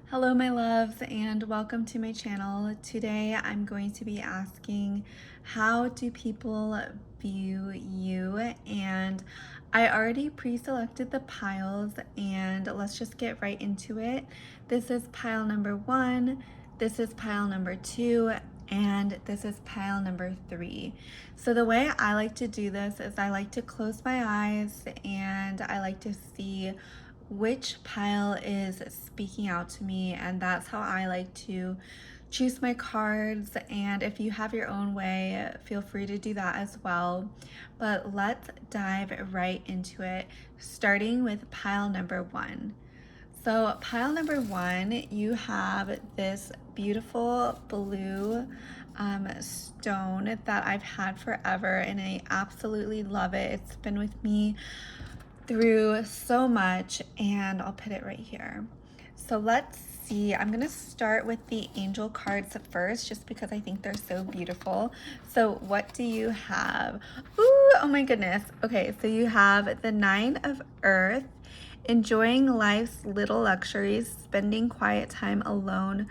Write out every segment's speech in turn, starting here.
Hello my loves and welcome to my channel. Today I'm going to be asking, how do people view you? And I already pre-selected the piles and let's just get right into it. This is pile number 1, this is pile number 2, and this is pile number 3. So the way I like to do this is I like to close my eyes and I like to see which pile is speaking out to me, and that's how I like to choose my cards. And if you have your own way, feel free to do that as well. But let's dive right into it, starting with pile number 1. So pile number 1, you have this beautiful blue stone that I've had forever and I absolutely love it. It's been with me through so much, and I'll put it right here. So let's see, I'm gonna start with the angel cards first just because I think they're so beautiful. So what do you have? Ooh, oh my goodness. Okay, so you have the 9 of Earth, enjoying life's little luxuries, spending quiet time alone,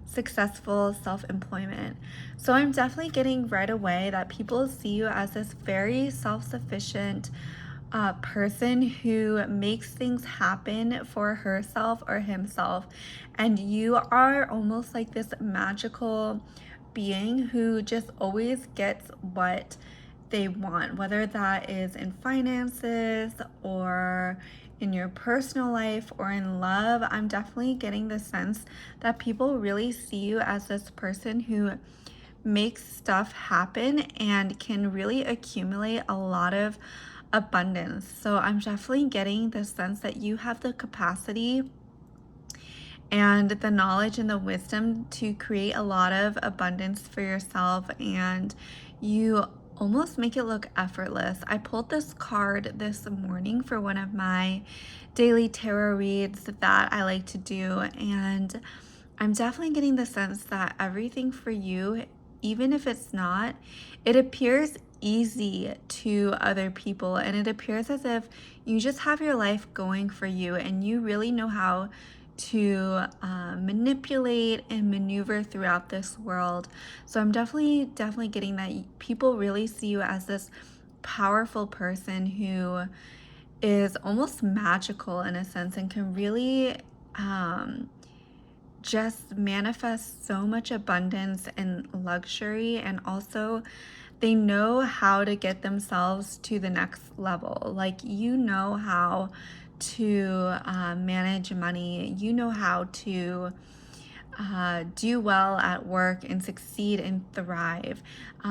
successful self-employment. So I'm definitely getting right away that people see you as this very self-sufficient person who makes things happen for herself or himself, and you are almost like this magical being who just always gets what they want, whether that is in finances or in your personal life or in love. I'm definitely getting the sense that people really see you as this person who makes stuff happen and can really accumulate a lot of abundance. So I'm definitely getting the sense that you have the capacity and the knowledge and the wisdom to create a lot of abundance for yourself, and you almost make it look effortless. I pulled this card this morning for one of my daily tarot reads that I like to do, and I'm definitely getting the sense that everything for you, even if it's not, it appears easy to other people, and it appears as if you just have your life going for you and you really know how to manipulate and maneuver throughout this world. So I'm definitely getting that people really see you as this powerful person who is almost magical in a sense and can really just manifest so much abundance and luxury, and also they know how to get themselves to the next level. Like, you know how to manage money, you know how to do well at work and succeed and thrive.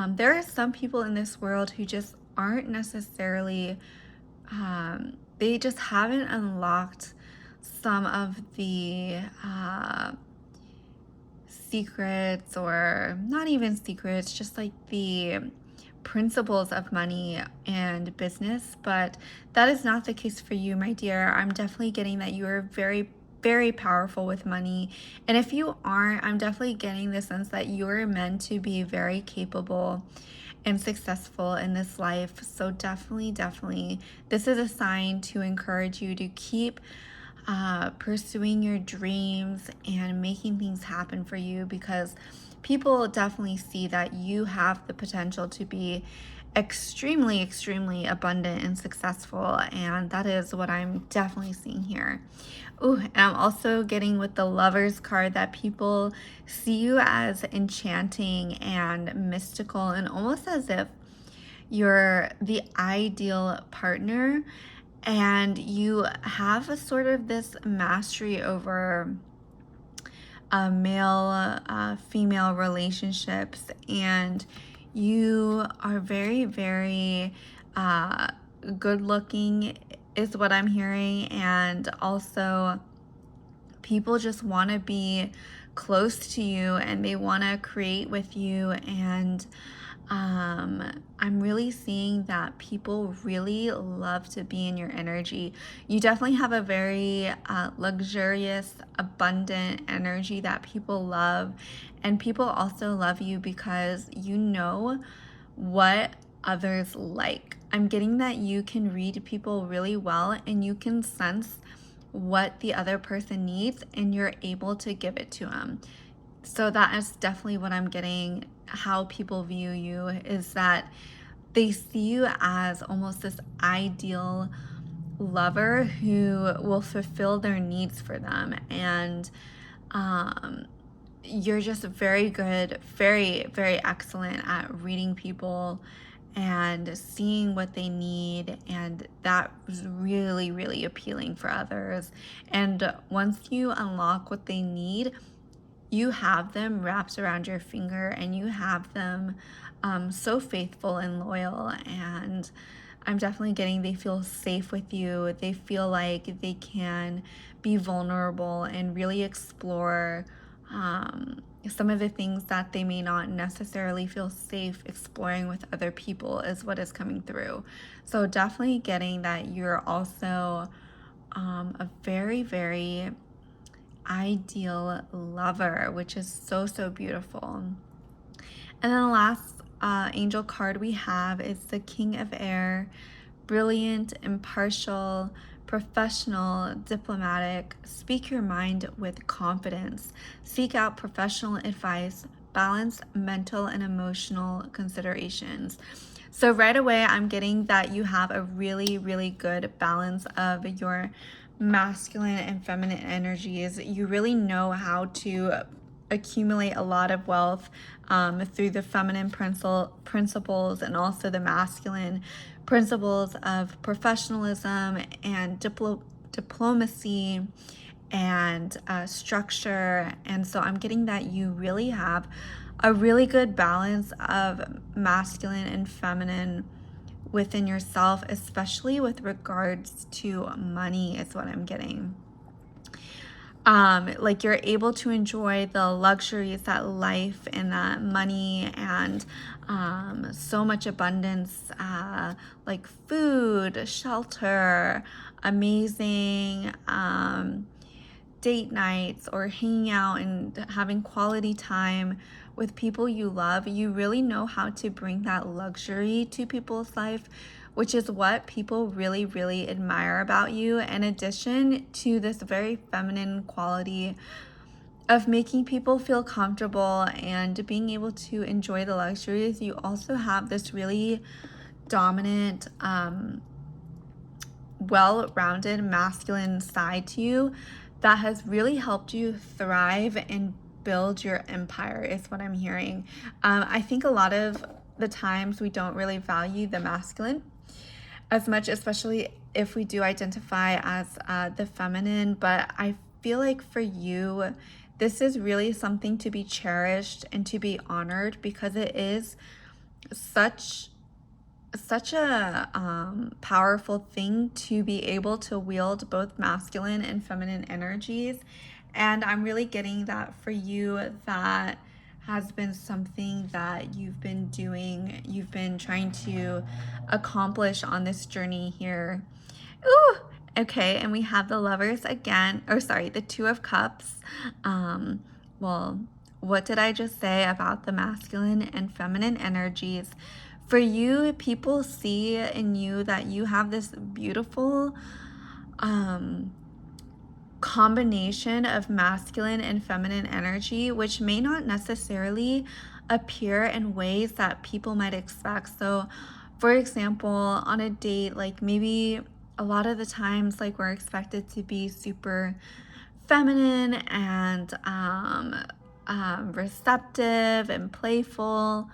There are some people in this world who just aren't necessarily, they just haven't unlocked some of the secrets, or not even secrets, just like the principles of money and business. But that is not the case for you, my dear. I'm definitely getting that you are very powerful with money. And if you aren't, I'm definitely getting the sense that you're meant to be very capable and successful in this life. So definitely, this is a sign to encourage you to keep pursuing your dreams and making things happen for you, because people definitely see that you have the potential to be extremely abundant and successful, and that is what I'm definitely seeing here. Oh, and I'm also getting with the Lovers card that people see you as enchanting and mystical, and almost as if you're the ideal partner, and you have a sort of this mastery over male female relationships, and you are very good looking is what I'm hearing, and also people just want to be close to you and they want to create with you. And I'm really seeing that people really love to be in your energy. You definitely have a very luxurious, abundant energy that people love, and people also love you because you know what others like. I'm getting that you can read people really well and you can sense what the other person needs and you're able to give it to them. So that is definitely what I'm getting. How people view you is that they see you as almost this ideal lover who will fulfill their needs for them. And um, you're just very good, very, very excellent at reading people and seeing what they need. And that was really, really appealing for others. And once you unlock what they need, you have them wrapped around your finger and you have them so faithful and loyal. And I'm definitely getting they feel safe with you. They feel like they can be vulnerable and really explore some of the things that they may not necessarily feel safe exploring with other people is what is coming through. So definitely getting that you're also a very, very ideal lover, which is so, so beautiful. And then the last angel card we have is the King of Air. Brilliant, impartial, professional, diplomatic. Speak your mind with confidence. Seek out professional advice. Balance mental and emotional considerations. So right away, I'm getting that you have a really, really good balance of your masculine and feminine energies. You really know how to accumulate a lot of wealth through the feminine principles and also the masculine principles of professionalism and diplomacy and structure. And so I'm getting that you really have a really good balance of masculine and feminine within yourself, especially with regards to money, is what I'm getting. Like you're able to enjoy the luxuries that life and that money and so much abundance, like food, shelter, amazing date nights, or hanging out and having quality time with people you love. You really know how to bring that luxury to people's life, which is what people really, really admire about you. In addition to this very feminine quality of making people feel comfortable and being able to enjoy the luxuries, you also have this really dominant, well-rounded masculine side to you that has really helped you thrive and build your empire, is what I'm hearing. I think a lot of the times we don't really value the masculine as much, especially if we do identify as the feminine. But I feel like for you, this is really something to be cherished and to be honored, because it is such a powerful thing to be able to wield both masculine and feminine energies. And I'm really getting that for you, that has been something that you've been doing, you've been trying to accomplish on this journey here. Ooh, okay, and we have the Lovers again, or sorry, the Two of Cups. Well, what did I just say about the masculine and feminine energies? For you, people see in you that you have this beautiful combination of masculine and feminine energy, which may not necessarily appear in ways that people might expect. So, for example, on a date, like maybe a lot of the times, like we're expected to be super feminine and receptive and playful.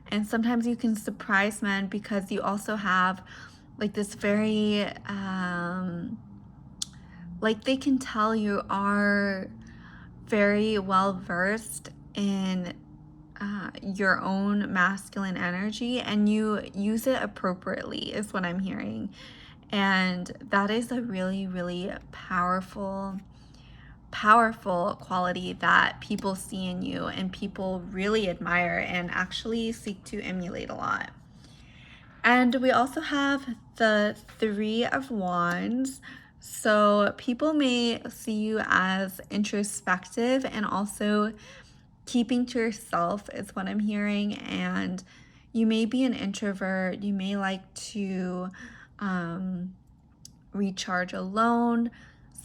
And sometimes you can surprise men because you also have like this very, like they can tell you are very well versed in your own masculine energy, and you use it appropriately, is what I'm hearing. And that is a really, really powerful quality that people see in you and people really admire and actually seek to emulate a lot. And we also have the Three of Wands. So people may see you as introspective and also keeping to yourself, is what I'm hearing. And you may be an introvert. You may like to recharge alone,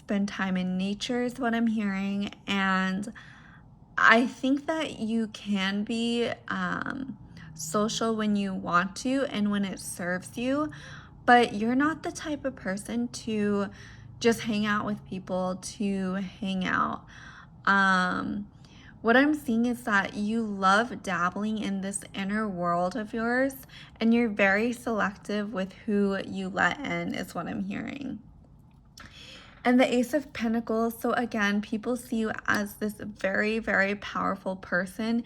spend time in nature is what I'm hearing. And I think that you can be social when you want to and when it serves you, but you're not the type of person to just hang out with people to hang out. Um, what I'm seeing is that you love dabbling in this inner world of yours, and you're very selective with who you let in, is what I'm hearing. And the Ace of Pentacles, so again, people see you as this very, very powerful person,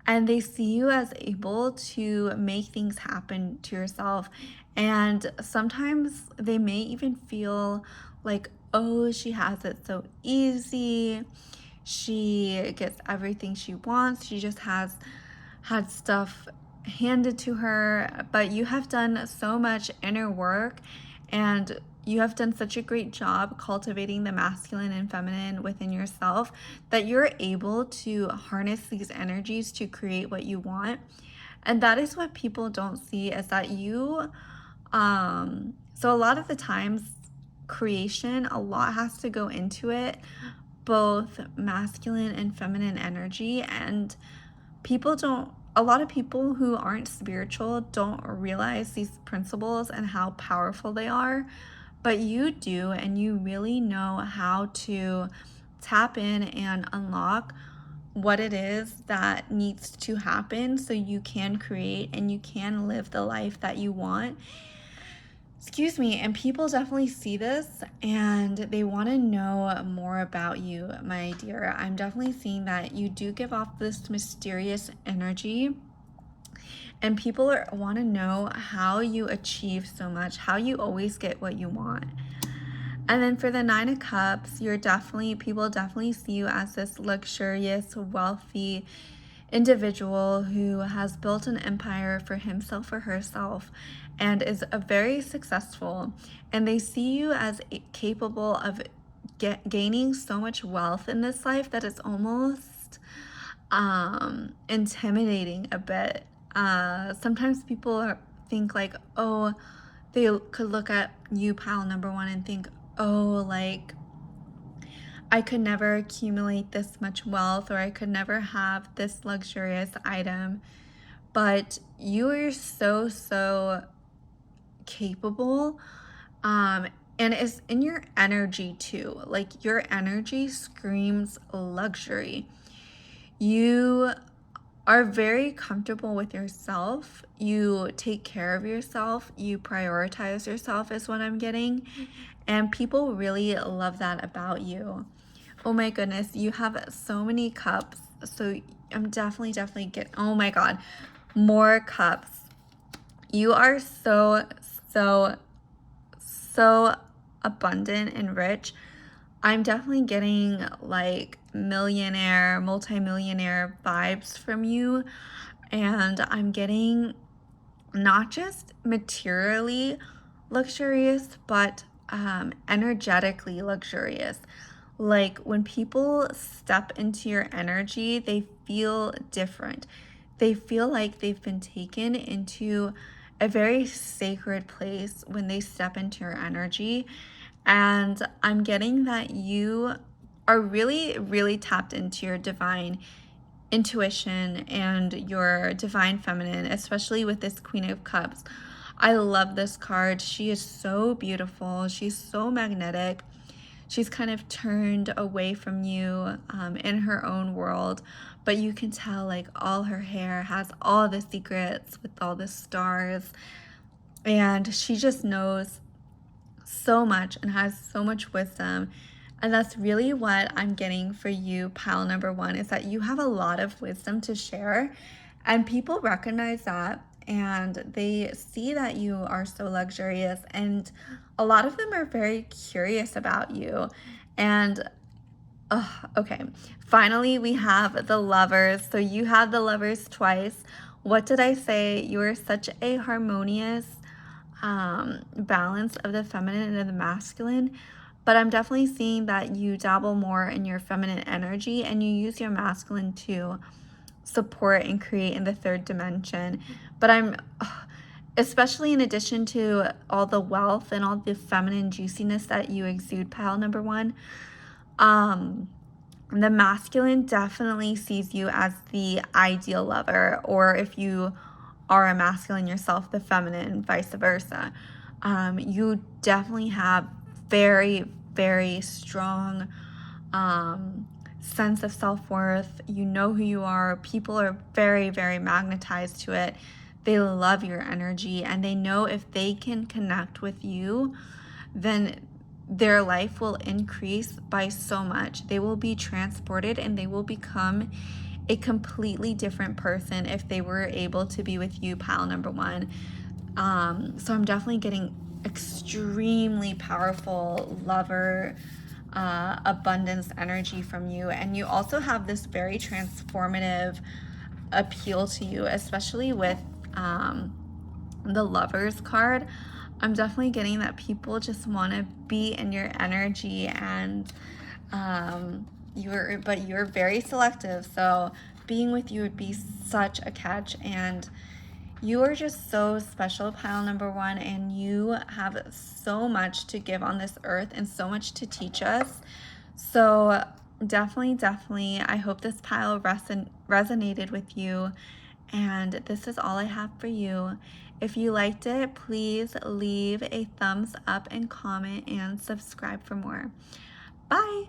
and they see you as able to make things happen to yourself. And sometimes they may even feel like, oh, she has it so easy. She gets everything she wants. She just has had stuff handed to her. But you have done so much inner work, and you have done such a great job cultivating the masculine and feminine within yourself that you're able to harness these energies to create what you want. And that is what people don't see, is that you, so a lot of the times, creation, a lot has to go into it, both masculine and feminine energy. And a lot of people who aren't spiritual don't realize these principles and how powerful they are. But you do, and you really know how to tap in and unlock what it is that needs to happen so you can create and you can live the life that you want. Excuse me. And people definitely see this and they want to know more about you, my dear. I'm definitely seeing that you do give off this mysterious energy, and people want to know how you achieve so much, how you always get what you want. And then for the Nine of Cups, people definitely see you as this luxurious, wealthy individual who has built an empire for himself or herself and is a very successful. And they see you as capable of gaining so much wealth in this life that it's almost intimidating a bit. Sometimes people think like, oh, they could look at you, pile number one, and think, oh, like, I could never accumulate this much wealth, or I could never have this luxurious item. But you are so capable. And it's in your energy too. Like, your energy screams luxury. You are very comfortable with yourself. You take care of yourself. You prioritize yourself, is what I'm getting. And people really love that about you. Oh my goodness, you have so many cups. So I'm definitely oh my God, more cups. You are so abundant and rich. I'm definitely getting like millionaire, multimillionaire vibes from you. And I'm getting not just materially luxurious, but energetically luxurious. Like, when people step into your energy, they feel different. They feel like they've been taken into a very sacred place when they step into your energy. And I'm getting that you are really tapped into your divine intuition and your divine feminine, especially with this Queen of Cups. I love this card. She is so beautiful. She's so magnetic. She's kind of turned away from you in her own world, but you can tell like all her hair has all the secrets with all the stars, and she just knows so much and has so much wisdom. And that's really what I'm getting for you, pile number one, is that you have a lot of wisdom to share, and people recognize that, and they see that you are so luxurious, and a lot of them are very curious about you. And okay, finally we have the Lovers. So you have the Lovers twice. What did I say? You are such a harmonious balance of the feminine and the masculine, but I'm definitely seeing that you dabble more in your feminine energy and you use your masculine to support and create in the third dimension. But especially in addition to all the wealth and all the feminine juiciness that you exude, pile number one. Um, the masculine definitely sees you as the ideal lover, or if you are a masculine yourself, the feminine, vice versa. You definitely have very, very strong sense of self-worth. You know who you are. People are very, very magnetized to it. They love your energy, and they know if they can connect with you, then their life will increase by so much. They will be transported and they will become a completely different person if they were able to be with you, pile number one. So I'm definitely getting extremely powerful lover, abundance energy from you. And you also have this very transformative appeal to you, especially with the Lovers card. I'm definitely getting that people just want to be in your energy, and you're very selective. So being with you would be such a catch, and you are just so special, pile number one, and you have so much to give on this earth and so much to teach us. So definitely, I hope this pile resonated with you. And this is all I have for you. If you liked it, please leave a thumbs up and comment and subscribe for more. Bye.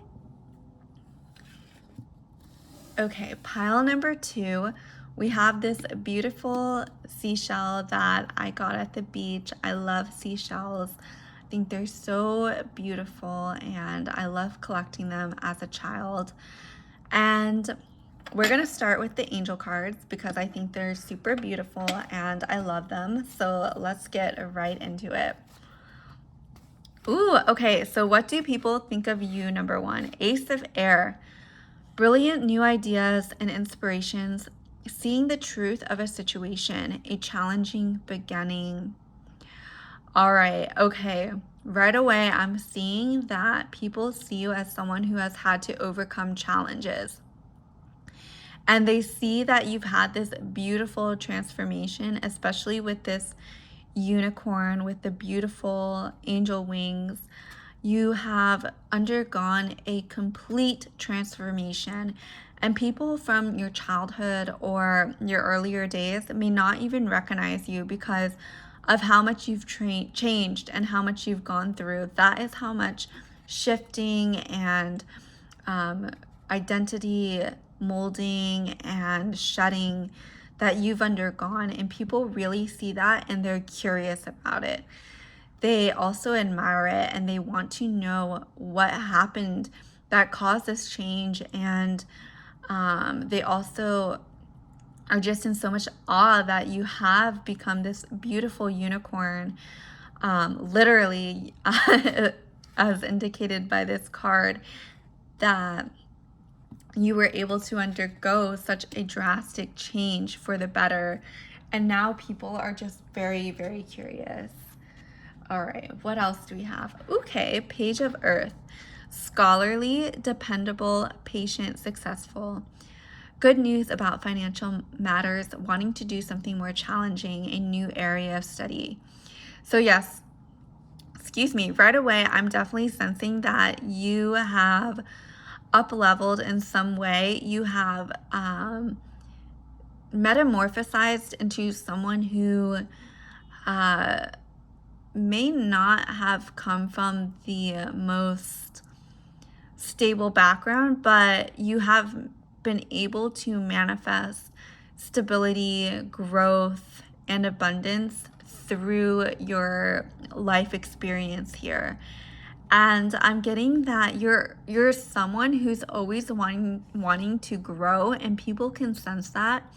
Okay, pile number two, we have this beautiful seashell that I got at the beach. I love seashells. I think they're so beautiful, and I love collecting them as a child. And we're gonna start with the angel cards because I think they're super beautiful and I love them. So let's get right into it. Ooh, okay, so what do people think of you, number one? Ace of Air. Brilliant new ideas and inspirations, seeing the truth of a situation, a challenging beginning. All right, okay. Right away, I'm seeing that people see you as someone who has had to overcome challenges. And they see that you've had this beautiful transformation, especially with this unicorn with the beautiful angel wings. You have undergone a complete transformation, and people from your childhood or your earlier days may not even recognize you because of how much you've changed and how much you've gone through. That is how much shifting and identity molding and shedding that you've undergone, and people really see that and they're curious about it. They also admire it and they want to know what happened that caused this change, and they also are just in so much awe that you have become this beautiful unicorn, literally as indicated by this card, that you were able to undergo such a drastic change for the better. And now people are just very, very curious. All right, what else do we have? Okay, Page of Earth. Scholarly, dependable, patient, successful. Good news about financial matters, wanting to do something more challenging, a new area of study. So yes, excuse me, right away, I'm definitely sensing that you have up-leveled in some way. You have metamorphosized into someone who may not have come from the most stable background, but you have been able to manifest stability, growth, and abundance through your life experience here. And I'm getting that you're someone who's always wanting to grow, and people can sense that.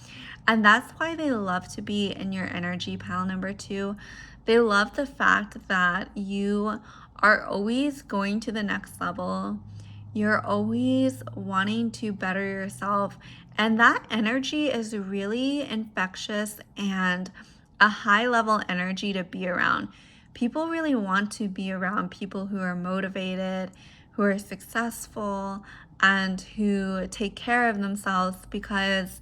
And that's why they love to be in your energy, pile number two. They love the fact that you are always going to the next level. You're always wanting to better yourself. And that energy is really infectious and a high level energy to be around. People really want to be around people who are motivated, who are successful, and who take care of themselves, because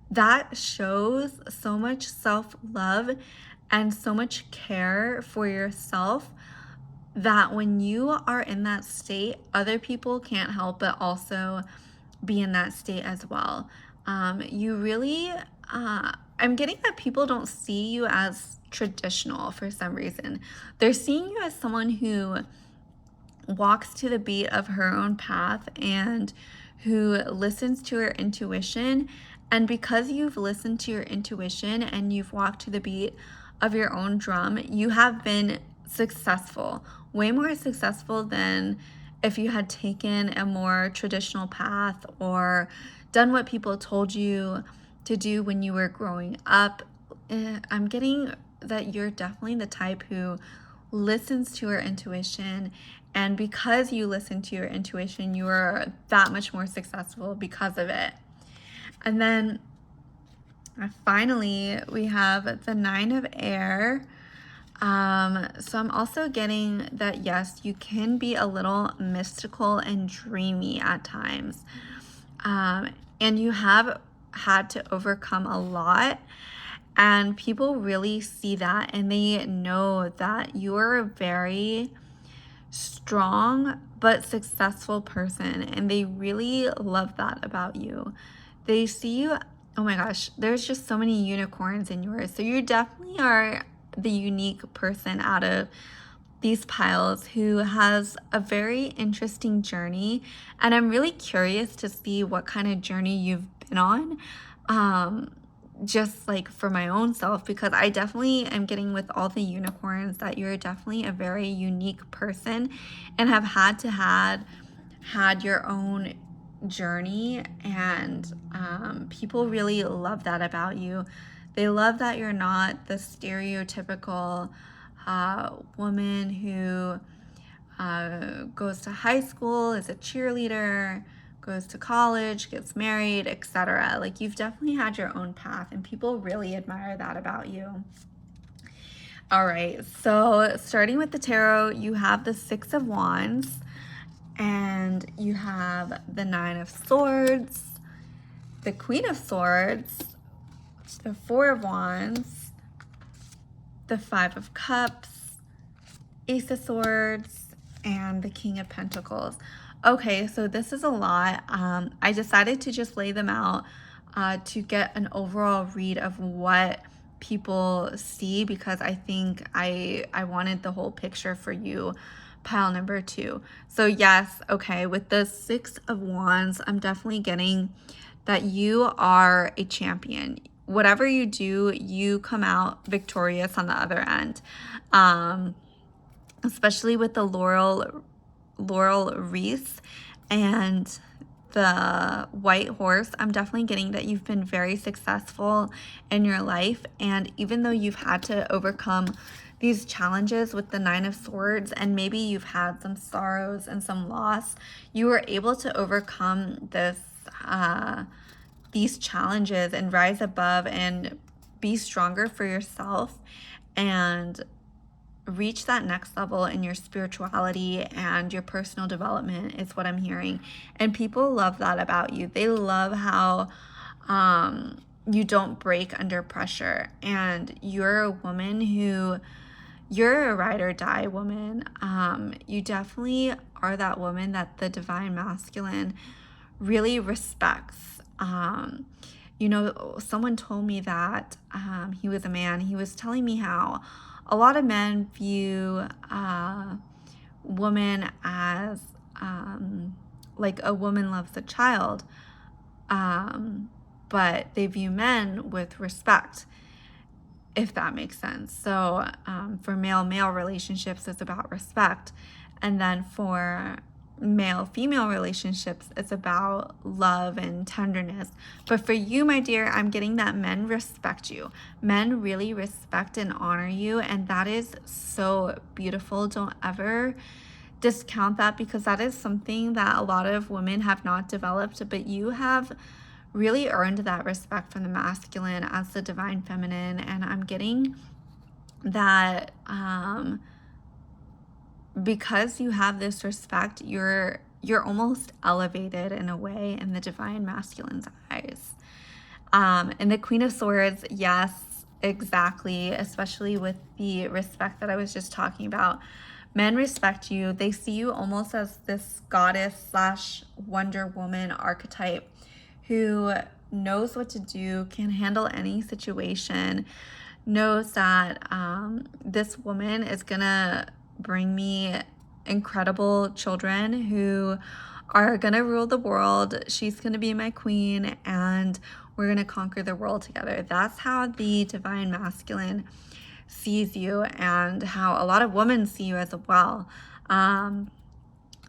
that shows so much self-love and so much care for yourself that when you are in that state, other people can't help but also be in that state as well. You really, I'm getting that people don't see you as traditional for some reason. They're seeing you as someone who walks to the beat of her own path and who listens to her intuition. And because you've listened to your intuition and you've walked to the beat of your own drum, you have been successful, way more successful than if you had taken a more traditional path or done what people told you to do when you were growing up. I'm getting that you're definitely the type who listens to her intuition, and because you listen to your intuition, you are that much more successful because of it. And then finally, we have the Nine of Air. So I'm also getting that, yes, you can be a little mystical and dreamy at times. And you have had to overcome a lot. And people really see that, and they know that you're a very strong but successful person, and they really love that about you. They see you, oh my gosh, there's just so many unicorns in yours. So you definitely are the unique person out of these piles who has a very interesting journey, and I'm really curious to see what kind of journey you've been on. Just like for my own self, because I definitely am getting with all the unicorns that you're definitely a very unique person and have had your own journey, and people really love that about you. They love that you're not the stereotypical woman who goes to high school, is a cheerleader, goes to college, gets married, etc. Like, you've definitely had your own path, and people really admire that about you. All right, so starting with the tarot, you have the Six of Wands, and you have the Nine of Swords, the Queen of Swords, the Four of Wands, the Five of Cups, Ace of Swords, and the King of Pentacles. Okay, so this is a lot. I decided to just lay them out to get an overall read of what people see, because I think I wanted the whole picture for you, pile number 2. So yes, okay, with the Six of Wands, I'm definitely getting that you are a champion. Whatever you do, you come out victorious on the other end. Especially with the laurel wreaths and the white horse, I'm definitely getting that you've been very successful in your life. And even though you've had to overcome these challenges with the Nine of Swords, and maybe you've had some sorrows and some loss, you were able to overcome these challenges and rise above and be stronger for yourself and reach that next level in your spirituality and your personal development, is what I'm hearing. And people love that about you. They love how you don't break under pressure, and you're a woman who, you're a ride or die woman. You definitely are that woman that the divine masculine really respects. Someone told me that he was a man. He was telling me how a lot of men view woman as like a woman loves a child, but they view men with respect, if that makes sense. So for male-male relationships, it's about respect. And then for male-female relationships, it's about love and tenderness. But for you, my dear, I'm getting that men respect you. Men really respect and honor you, and that is so beautiful. Don't ever discount that, because that is something that a lot of women have not developed, but you have really earned that respect from the masculine as the divine feminine. And I'm getting that because you have this respect, you're almost elevated in a way in the divine masculine's eyes. And the Queen of Swords, yes, exactly, especially with the respect that I was just talking about. Men respect you. They see you almost as this goddess slash Wonder Woman archetype who knows what to do, can handle any situation, knows that this woman is gonna bring me incredible children who are gonna rule the world. She's gonna be my queen, and we're gonna conquer the world together. That's how the divine masculine sees you, and how a lot of women see you as well. Um,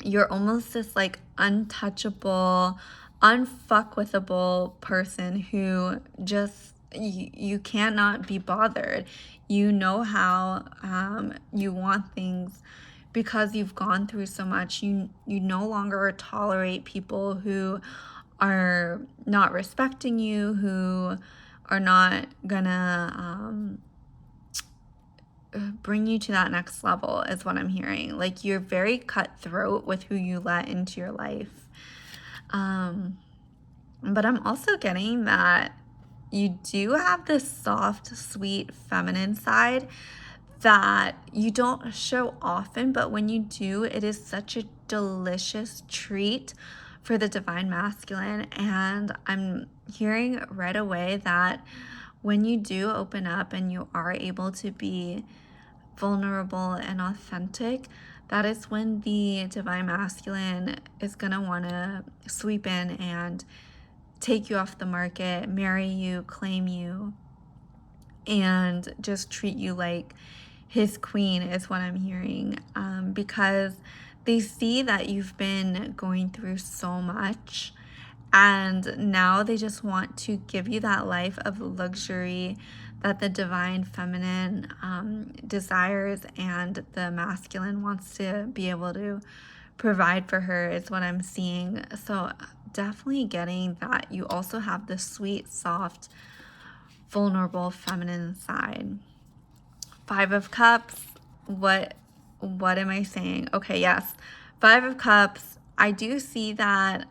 you're almost this like untouchable, unfuckwithable person who just you cannot be bothered. You know how you want things because you've gone through so much. You no longer tolerate people who are not respecting you, who are not gonna bring you to that next level, is what I'm hearing. Like, you're very cutthroat with who you let into your life. But I'm also getting that you do have this soft, sweet, feminine side that you don't show often, but when you do, it is such a delicious treat for the divine masculine. And I'm hearing right away that when you do open up and you are able to be vulnerable and authentic, that is when the divine masculine is going to want to sweep in and take you off the market, marry you, claim you, and just treat you like his queen, is what I'm hearing. Because they see that you've been going through so much, and now they just want to give you that life of luxury that the divine feminine desires, and the masculine wants to be able to provide for her, is what I'm seeing. So definitely getting that you also have the sweet, soft, vulnerable feminine side. Five of Cups. What am I saying? Okay, yes. Five of Cups. I do see that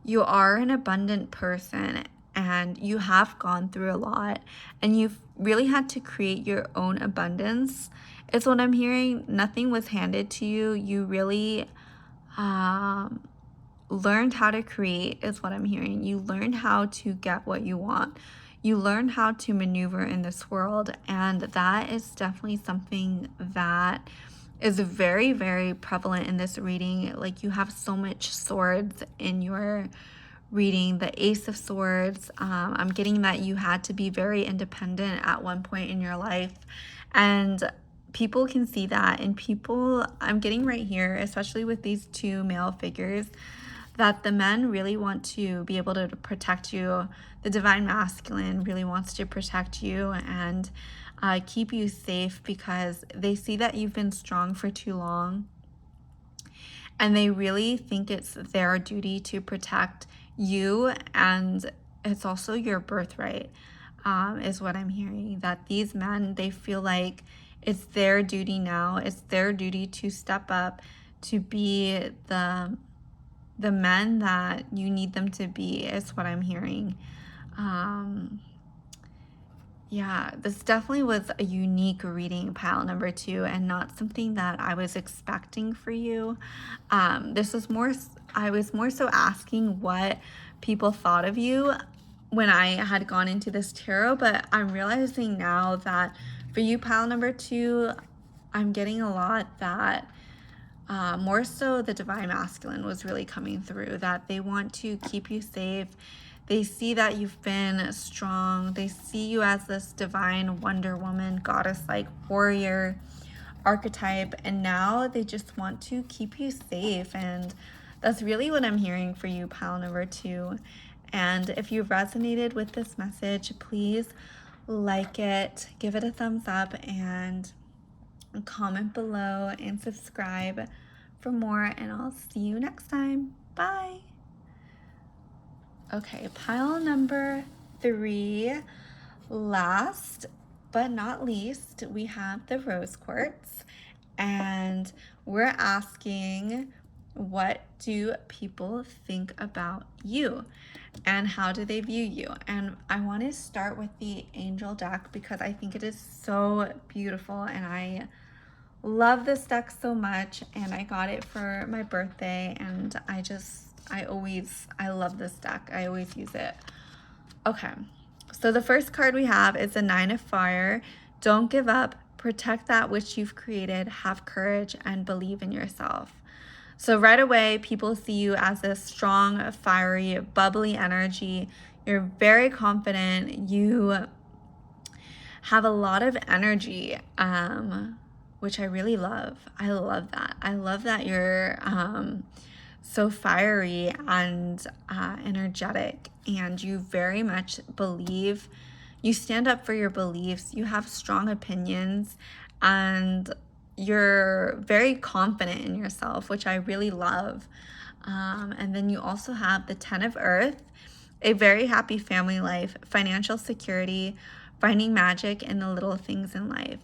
you are an abundant person, and you have gone through a lot, and you've really had to create your own abundance, is what I'm hearing. Nothing was handed to you. You really learned how to create, is what I'm hearing. You learned how to get what you want. You learned how to maneuver in this world, and that is definitely something that is very, very prevalent in this reading. Like, you have so much swords in your reading, the Ace of Swords. I'm getting that you had to be very independent at one point in your life, and people can see that. And people, I'm getting right here, especially with these two male figures, that the men really want to be able to protect you. The divine masculine really wants to protect you and keep you safe, because they see that you've been strong for too long, and they really think it's their duty to protect you, and it's also your birthright, is what I'm hearing. That these men, they feel like it's their duty now. It's their duty to step up, to be the men that you need them to be, is what I'm hearing. Yeah, this definitely was a unique reading, pile number two, and not something that I was expecting for you. This was more, I was more so asking what people thought of you when I had gone into this tarot, but I'm realizing now that for you, pile number two, I'm getting a lot that more so the divine masculine was really coming through, that they want to keep you safe. They see that you've been strong. They see you as this divine Wonder Woman, goddess-like warrior archetype, and now they just want to keep you safe. And that's really what I'm hearing for you, pile number two. And if you've resonated with this message, please like it, give it a thumbs up, and comment below and subscribe for more, and I'll see you next time. Bye. Okay, pile number three. Last but not least, we have the rose quartz, and we're asking, what do people think about you? And how do they view you? And I want to start with the angel deck because I think it is so beautiful and I love this deck so much, and I got it for my birthday, and I love this deck. I always use it. Okay, so the first card we have is the Nine of Fire. Don't give up, protect that which you've created, have courage, and believe in yourself. So right away, people see you as a strong, fiery, bubbly energy. You're very confident. You have a lot of energy, which I really love. I love that. I love that you're so fiery and energetic, and you very much believe. You stand up for your beliefs. You have strong opinions, and you're very confident in yourself, which I really love. And then you also have the 10 of Earth, a very happy family life, financial security, finding magic in the little things in life.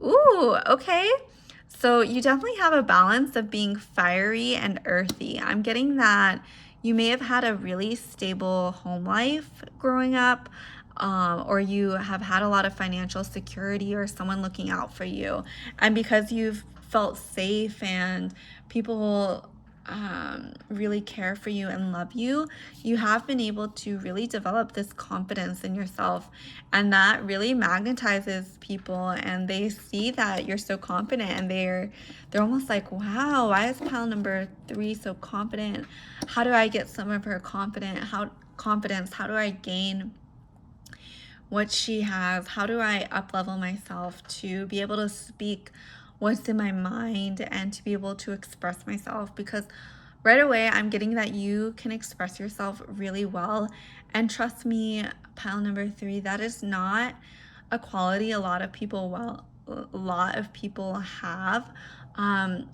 Ooh, okay. So you definitely have a balance of being fiery and earthy. I'm getting that you may have had a really stable home life growing up, or you have had a lot of financial security or someone looking out for you. And because you've felt safe and people really care for you and love you, you have been able to really develop this confidence in yourself, and that really magnetizes people, and they see that you're so confident, and they're almost like, wow, why is pile number 3 so confident? How do I get some of her confidence? How do I gain what she has? How do I up level myself to be able to speak what's in my mind and to be able to express myself? Because right away I'm getting that you can express yourself really well, and trust me, pile number 3, that is not a quality a lot of people have.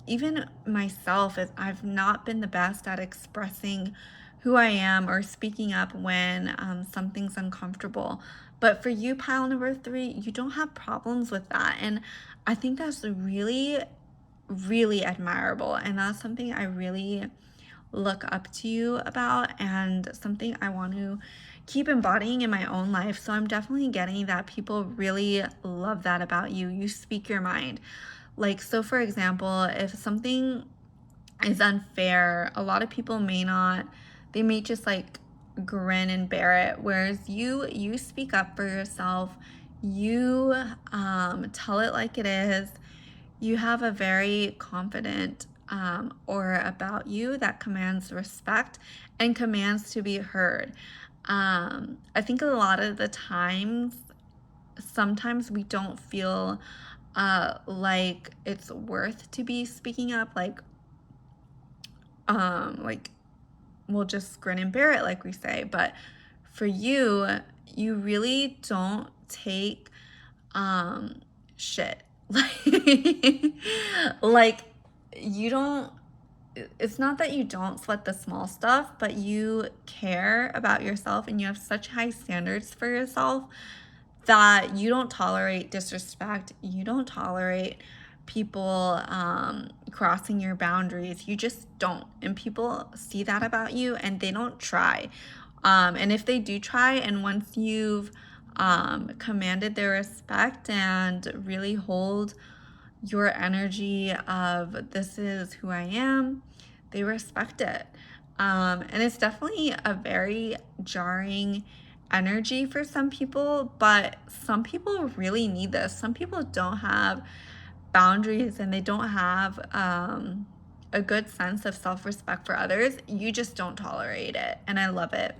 Even myself, I've not been the best at expressing who I am or speaking up when something's uncomfortable. But for you, pile number 3, you don't have problems with that. And I think that's really, really admirable. And that's something I really look up to you about, and something I want to keep embodying in my own life. So I'm definitely getting that people really love that about you. You speak your mind. Like, so for example, if something is unfair, a lot of people they may just like grin and bear it, whereas you speak up for yourself. You tell it like it is. You have a very confident aura about you that commands respect and commands to be heard. I think a lot of the sometimes we don't feel like it's worth to be speaking up, like we'll just grin and bear it, like we say. But for you, you really don't take shit. Like you don't, it's not that you don't sweat the small stuff, but you care about yourself and you have such high standards for yourself that you don't tolerate disrespect. You don't tolerate people crossing your boundaries. You just don't. And people see that about you and they don't try. And if they do try, and once you've commanded their respect and really hold your energy of this is who I am, they respect it. And it's definitely a very jarring energy for some people, but some people really need this. Some people don't have boundaries and they don't have a good sense of self-respect for others. You just don't tolerate it, and I love it.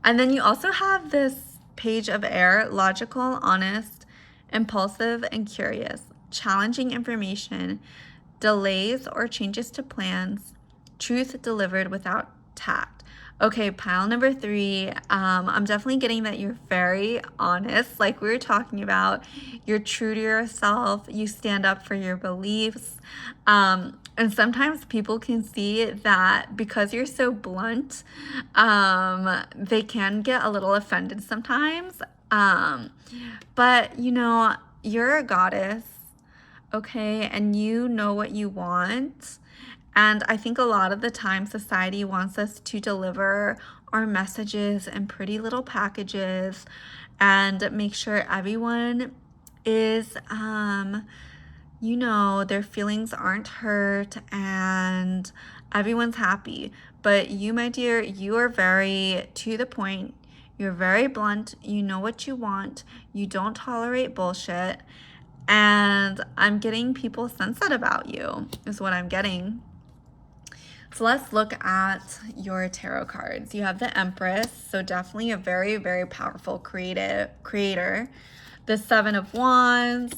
And then you also have this page of air: logical, honest, impulsive, and curious, challenging information, delays or changes to plans, truth delivered without tact. Okay, pile number 3, I'm definitely getting that you're very honest, like we were talking about. You're true to yourself. You stand up for your beliefs. And sometimes people can see that because you're so blunt, they can get a little offended sometimes. But you're a goddess, okay? And you know what you want. And I think a lot of the time society wants us to deliver our messages in pretty little packages and make sure everyone is, their feelings aren't hurt and everyone's happy. But you, my dear, you are very to the point. You're very blunt. You know what you want. You don't tolerate bullshit. And I'm getting people sense that about you, is what I'm getting. So let's look at your tarot cards. You have the Empress, so definitely a very, very powerful creator. The Seven of Wands.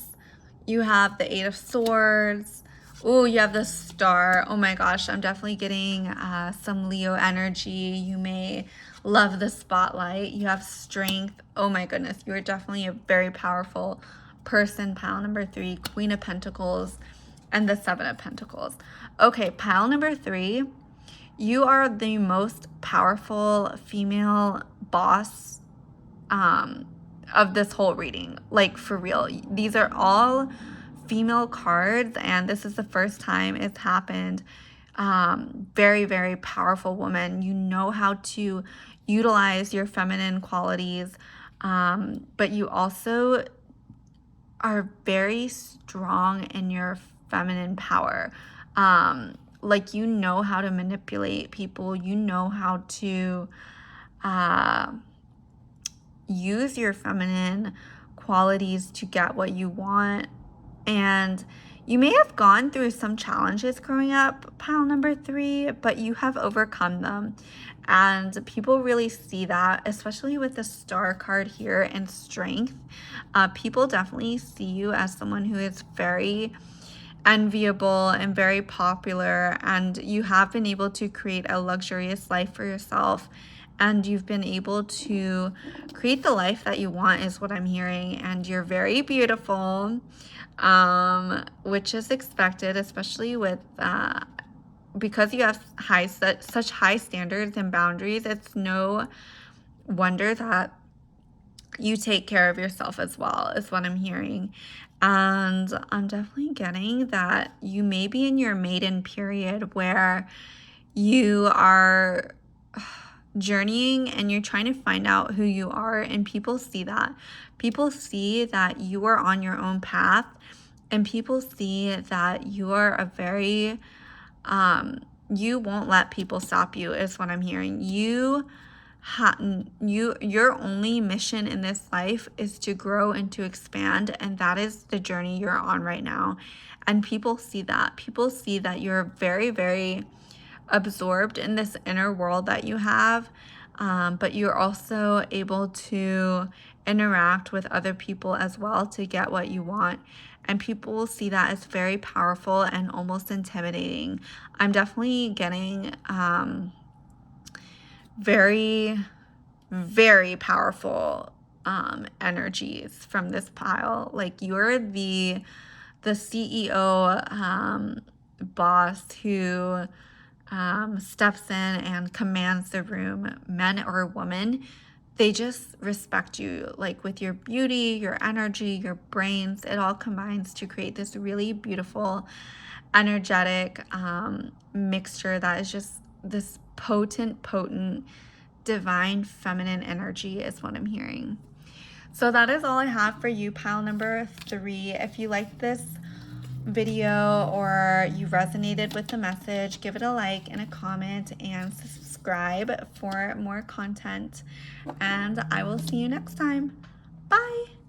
You have the Eight of Swords. Oh, you have the Star. Oh my gosh, I'm definitely getting some Leo energy. You may love the spotlight. You have Strength. Oh my goodness, you are definitely a very powerful person. Pile number 3, Queen of Pentacles, and the Seven of Pentacles. Okay, pile number 3, you are the most powerful female boss of this whole reading. Like, for real. These are all female cards, and this is the first time it's happened. Very, very powerful woman. You know how to utilize your feminine qualities, but you also are very strong in your feminine power. Like, you know how to manipulate people. You know how to use your feminine qualities to get what you want. And you may have gone through some challenges growing up, pile number 3, but you have overcome them. And people really see that, especially with the Star card here and Strength. People definitely see you as someone who is very enviable and very popular, and you have been able to create a luxurious life for yourself, and you've been able to create the life that you want, is what I'm hearing. And you're very beautiful, which is expected, especially with because you have such high standards and boundaries. It's no wonder that you take care of yourself as well, is what I'm hearing. And I'm definitely getting that you may be in your maiden period where you are journeying and you're trying to find out who you are, and people see that. People see that you are on your own path, and people see that you are a very you won't let people stop you, is what I'm hearing. Your only mission in this life is to grow and to expand, and that is the journey you're on right now. And people see that. People see that you're very, very absorbed in this inner world that you have, but you're also able to interact with other people as well to get what you want. And people will see that as very powerful and almost intimidating. I'm definitely getting very, very powerful energies from this pile. Like, you're the CEO boss who steps in and commands the room, men or women. They just respect you, like, with your beauty, your energy, your brains. It all combines to create this really beautiful, energetic mixture that is just this potent, divine feminine energy, is what I'm hearing. So that is all I have for you, pile number 3. If you like this video or you resonated with the message, give it a like and a comment and subscribe for more content, and I will see you next time. Bye.